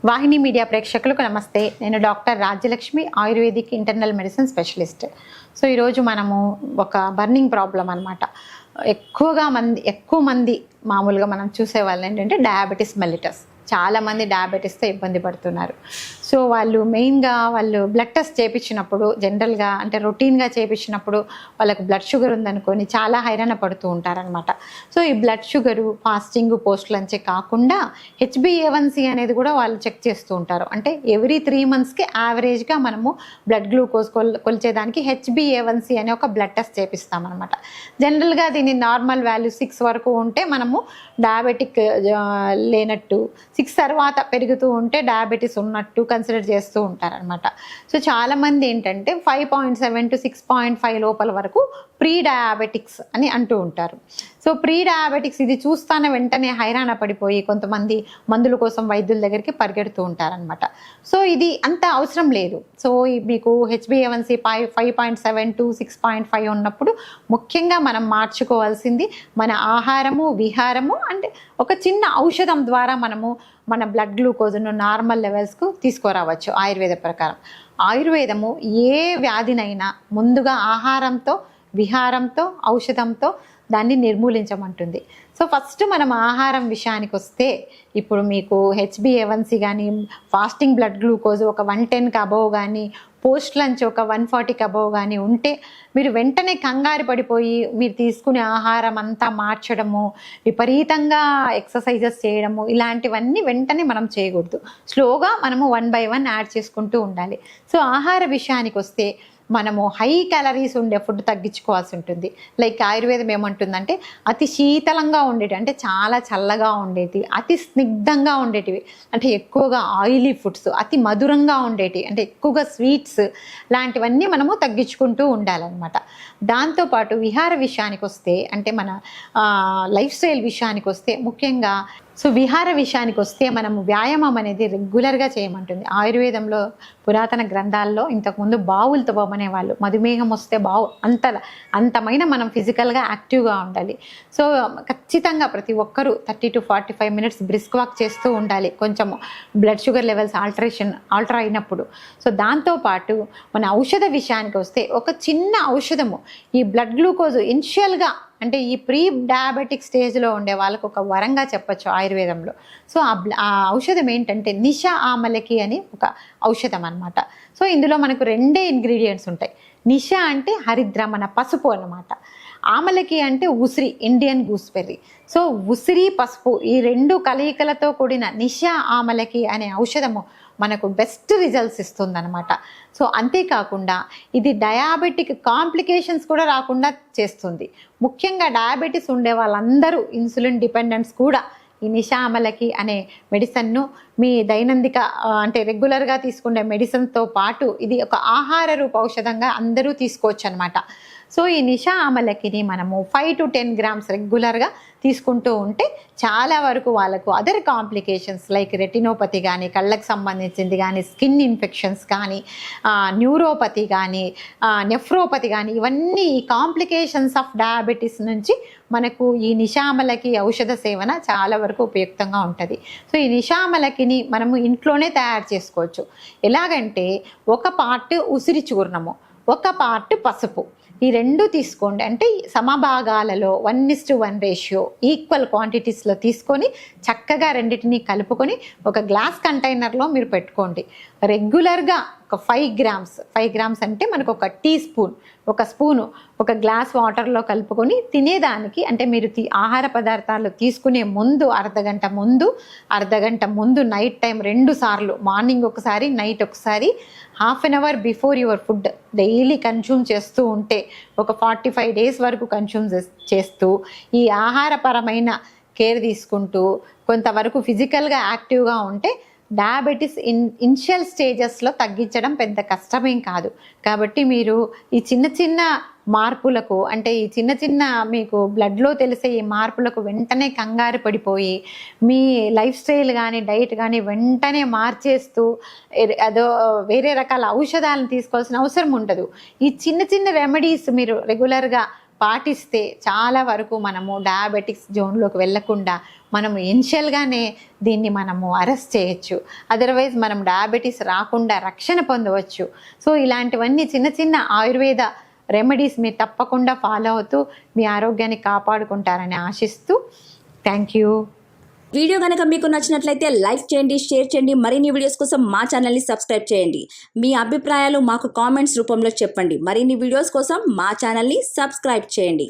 వాహిని media ప్రేక్షకులకు నమస్తే. నేను doctor Rajyalakshmi, ayurvedic internal medicine specialist. So ఈరోజు మనము ఒక బర్నింగ్ ప్రాబ్లం అనమాట. ఎక్కువ మంది మామూలుగా మనం చూసే వాళ్ళు ఏంటంటే డయాబెటీస్ మెల్లిటస్. చాలామంది డయాబెటీస్తో ఇబ్బంది పడుతున్నారు. సో వాళ్ళు మెయిన్గా బ్లడ్ టెస్ట్ చేయించినప్పుడు జనరల్గా అంటే రొటీన్గా చేయించినప్పుడు వాళ్ళకు బ్లడ్ షుగర్ ఉందనుకొని చాలా హైరాణ పడుతూ ఉంటారనమాట. సో ఈ బ్లడ్ షుగరు ఫాస్టింగ్ పోస్ట్ లంచే కాకుండా HbA1c అనేది కూడా వాళ్ళు చెక్ చేస్తూ ఉంటారు. అంటే ఎవ్రీ 3 monthsకి యావరేజ్గా మనము బ్లడ్ గ్లూకోజ్ కొలిచేదానికి HbA1c అనే ఒక బ్లడ్ టెస్ట్ చేపిస్తామన్నమాట. జనరల్గా దీని నార్మల్ వాల్యూ 6 వరకు ఉంటే మనము డయాబెటిక్ లేనట్టు, 6 తర్వాత పెరుగుతూ ఉంటే డయాబెటీస్ ఉన్నట్టు కన్సిడర్ చేస్తూ ఉంటారనమాట. సో చాలామంది ఏంటంటే 5.7 to 6.5 లోపల వరకు ప్రీ డయాబెటిక్స్ అని అంటూ ఉంటారు. సో ప్రీ డయాబెటిక్స్ ఇది చూస్తానే వెంటనే హైరాణ పడిపోయి కొంతమంది మందుల కోసం వైద్యుల దగ్గరికి పరిగెడుతూ ఉంటారనమాట. సో ఇది అంత అవసరం లేదు. సో మీకు HbA1c 5.7 to 6.5 ఉన్నప్పుడు ముఖ్యంగా మనం మార్చుకోవాల్సింది మన ఆహారము, విహారము అండ్ ఒక చిన్న ఔషధం ద్వారా మనము మన బ్లడ్ గ్లూకోజ్ను నార్మల్ లెవెల్స్కు తీసుకురావచ్చు. ఆయుర్వేద ప్రకారం ఆయుర్వేదము ఏ వ్యాధినైనా ముందుగా ఆహారంతో, విహారంతో, ఔషధంతో దాన్ని నిర్మూలించమంటుంది. సో ఫస్ట్ మనం ఆహారం విషయానికి వస్తే ఇప్పుడు మీకు HbA1c కానీ, ఫాస్టింగ్ బ్లడ్ గ్లూకోజ్ ఒక 110కి అబోవ్ కానీ, పోస్ట్ లంచ్ ఒక 140కి అబోవ్ కానీ ఉంటే మీరు వెంటనే కంగారు పడిపోయి మీరు తీసుకునే ఆహారం అంతా మార్చడము, విపరీతంగా ఎక్సర్సైజెస్ చేయడము, ఇలాంటివన్నీ వెంటనే మనం చేయకూడదు. స్లోగా మనము 1 by 1 యాడ్ చేసుకుంటూ ఉండాలి. సో ఆహార విషయానికి వస్తే మనము హై క్యాలరీస్ ఉండే ఫుడ్ తగ్గించుకోవాల్సి ఉంటుంది. లైక్ ఆయుర్వేదం ఏమంటుందంటే అతి శీతలంగా ఉండేటి, అంటే చాలా చల్లగా ఉండేటి, అతి స్నిగ్ధంగా ఉండేటివి, అంటే ఎక్కువగా ఆయిలీ ఫుడ్స్, అతి మధురంగా ఉండేటి, అంటే ఎక్కువగా స్వీట్స్ లాంటివన్నీ మనము తగ్గించుకుంటూ ఉండాలన్నమాట. దాంతోపాటు విహార విషయానికి వస్తే అంటే మన లైఫ్ స్టైల్ విషయానికి వస్తే ముఖ్యంగా విహార విషయానికి వస్తే మనము వ్యాయామం అనేది రెగ్యులర్గా చేయమంటుంది. ఆయుర్వేదంలో పురాతన గ్రంథాల్లో ఇంతకుముందు బావులతో పోమనేవాళ్ళు. మధుమేహం వస్తే బావు అంతమైన మనం ఫిజికల్గా యాక్టివ్గా ఉండాలి. సో ఖచ్చితంగా ప్రతి ఒక్కరూ 30 to 45 minutes బ్రిస్క్ వాక్ చేస్తూ ఉండాలి, కొంచెము బ్లడ్ షుగర్ లెవెల్స్ ఆల్టర్ అయినప్పుడు. సో దాంతోపాటు మన ఔషధ విషయానికి వస్తే ఒక చిన్న ఔషధము ఈ బ్లడ్ గ్లూకోజ్ ఇనిషియల్గా అంటే ఈ ప్రీ డయాబెటిక్ స్టేజ్లో ఉండే వాళ్ళకు ఒక వరంగా చెప్పచ్చు ఆయుర్వేదంలో. సో ఆ ఔషధం ఏంటంటే నిష ఆమలకి అని ఒక ఔషధం అనమాట. సో ఇందులో మనకు 2 ఇంగ్రీడియంట్స్ ఉంటాయి. నిష అంటే హరిద్ర, మన పసుపు అన్నమాట. ఆమలకి అంటే ఉసిరి, ఇండియన్ గూస్బెర్రీ. సో ఉసిరి, పసుపు ఈ 2 కలయికలతో కూడిన నిష ఆమలకి అనే ఔషధము మనకు బెస్ట్ రిజల్ట్స్ ఇస్తుందన్నమాట. సో అంతేకాకుండా ఇది డయాబెటిక్ కాంప్లికేషన్స్ కూడా రాకుండా చేస్తుంది. ముఖ్యంగా డయాబెటీస్ ఉండే వాళ్ళందరూ, ఇన్సులిన్ డిపెండెంట్స్ కూడా ఈ నిషామలకి అనే మెడిసిన్ను మీ దైనందిక అంటే రెగ్యులర్గా తీసుకునే మెడిసిన్తో పాటు ఇది ఒక ఆహార రూప ఔషధంగా అందరూ తీసుకోవచ్చు అనమాట. సో ఈ నిషా ఆమలకిని మనము 5 to 10 grams రెగ్యులర్గా తీసుకుంటూ ఉంటే చాలా వరకు వాళ్ళకు అదర్ కాంప్లికేషన్స్ లైక్ రెటినోపతి కానీ, కళ్ళకు సంబంధించింది కానీ, స్కిన్ ఇన్ఫెక్షన్స్ కానీ, న్యూరోపతి కానీ, నెఫ్రోపతి కానీ, ఇవన్నీ ఈ కాంప్లికేషన్స్ ఆఫ్ డయాబెటీస్ నుంచి మనకు ఈ నిషామలకి ఔషధ సేవన చాలా వరకు ఉపయుక్తంగా ఉంటుంది. సో ఈ నిషామలకిని మనము ఇంట్లోనే తయారు చేసుకోవచ్చు. ఎలాగంటే ఒక పార్ట్ ఉసిరి చూర్ణము, ఒక పార్ట్ పసుపు, ఈ 2 తీసుకోండి. అంటే సమభాగాలలో 1:1 రేషియో ఈక్వల్ క్వాంటిటీస్లో తీసుకొని చక్కగా రెండింటిని కలుపుకొని ఒక గ్లాస్ కంటైనర్లో మీరు పెట్టుకోండి. రెగ్యులర్గా ఒక 5 grams అంటే మనకు ఒక టీ స్పూన్, ఒక స్పూను ఒక గ్లాస్ వాటర్లో కలుపుకొని తినేదానికి, అంటే మీరు ఆహార పదార్థాలు తీసుకునే ముందు అర్ధగంట ముందు నైట్ టైం 2 సార్లు, మార్నింగ్ ఒకసారి, నైట్ ఒకసారి, ½ an hour before your food daily consume చేస్తూ ఉంటే ఒక 45 days వరకు కన్జ్యూమ్ చేస్తూ ఈ ఆహారపరమైన కేర్ తీసుకుంటూ కొంతవరకు ఫిజికల్గా యాక్టివ్గా ఉంటే డయాబెటీస్ ఇనిషియల్ స్టేజెస్లో తగ్గించడం పెద్ద కష్టమేం కాదు. కాబట్టి మీరు ఈ చిన్న మార్పులకు, అంటే ఈ చిన్న మీకు బ్లడ్లో తెలిసే ఈ మార్పులకు వెంటనే కంగారు పడిపోయి మీ లైఫ్ స్టైల్ కానీ, డైట్ కానీ వెంటనే మార్చేస్తూ అదో వేరే రకాల ఔషధాలను తీసుకోవాల్సిన అవసరం ఉండదు. ఈ చిన్న రెమెడీస్ మీరు రెగ్యులర్గా పాటిస్తే చాలా వరకు మనము డయాబెటిక్స్ జోన్లోకి వెళ్ళకుండా మనము ఇనిషియల్గానే దీన్ని మనము అరెస్ట్ చేయొచ్చు. అదర్వైజ్ మనం డయాబెటీస్ రాకుండా రక్షణ పొందవచ్చు. సో ఇలాంటివన్నీ చిన్న చిన్న ఆయుర్వేద రెమెడీస్ మీరు తప్పకుండా ఫాలో అవుతూ మీ ఆరోగ్యాన్ని కాపాడుకుంటారని ఆశిస్తూ థ్యాంక్ యూ. వీడియో కనుక మీకు నచ్చినట్లయితే లైక్ చేయండి, షేర్ చేయండి. మరిన్ని వీడియోస్ కోసం మా ఛానల్ని సబ్స్క్రైబ్ చేయండి. మీ అభిప్రాయాలు మాకు కామెంట్స్ రూపంలో చెప్పండి. మరిన్ని వీడియోస్ కోసం మా ఛానల్ని సబ్స్క్రైబ్ చేయండి.